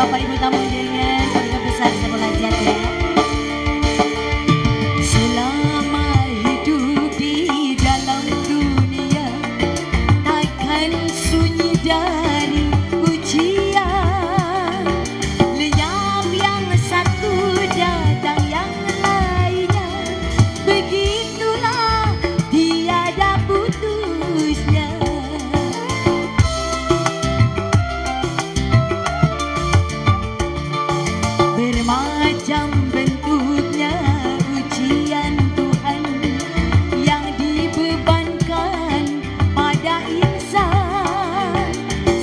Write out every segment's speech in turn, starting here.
Bapak Ibu tamu undangan, keluarga besar Sekolah Jati ya. Selama hidup di dalam dunia, takkan sunyi dari ujian. Lenyap yang satu, datang yang lainnya. Begitulah tiada putusnya. Bermacam bentuknya ujian Tuhan yang dibebankan pada insan.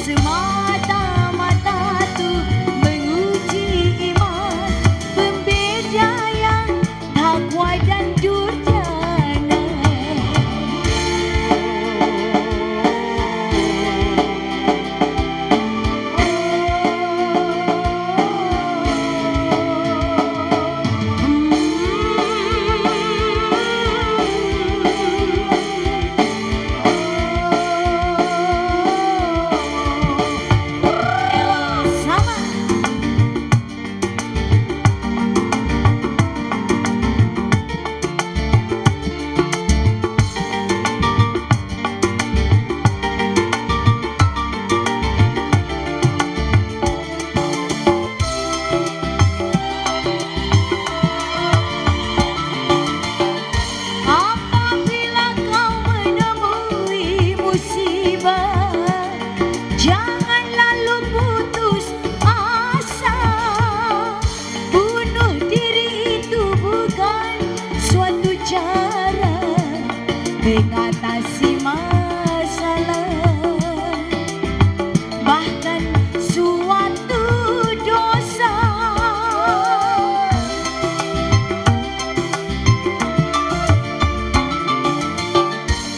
Semata-mata tuh menguji iman, pembeda yang takwa dan durjana. Apabila kau menemui musibah, jangan lalu putus asa. Bunuh diri itu bukan suatu cara mengatasi masalah, bahkan suatu dosa.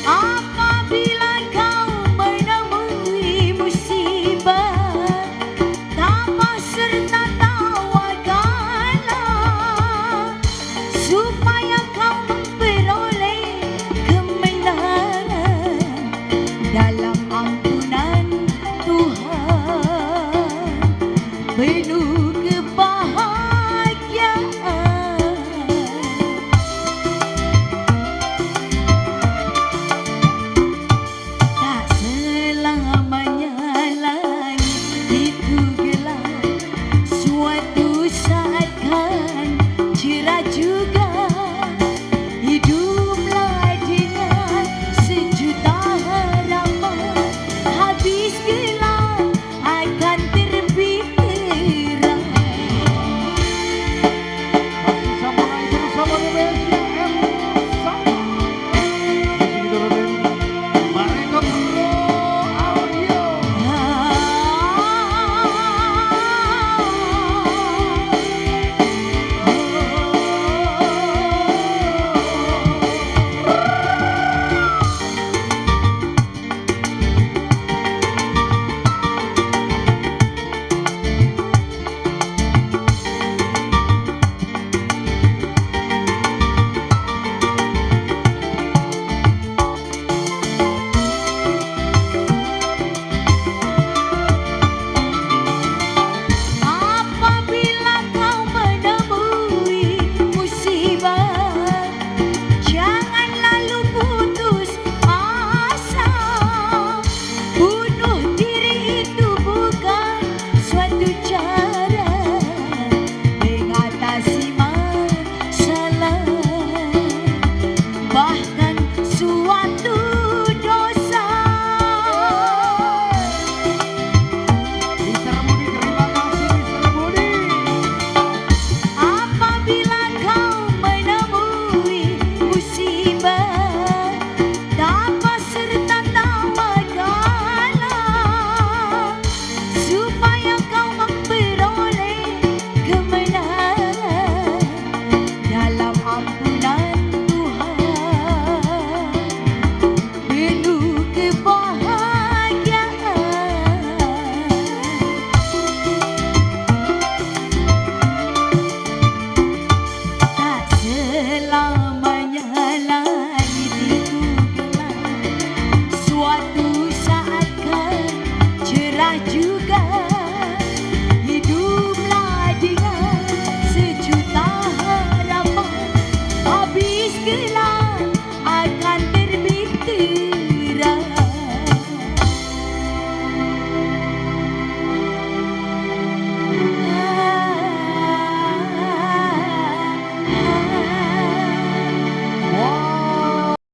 Apabila kau menemui musibah, tabah serta tawakallah, supaya kau memperoleh kemenangan dalam ampunan Tuhan. Penuh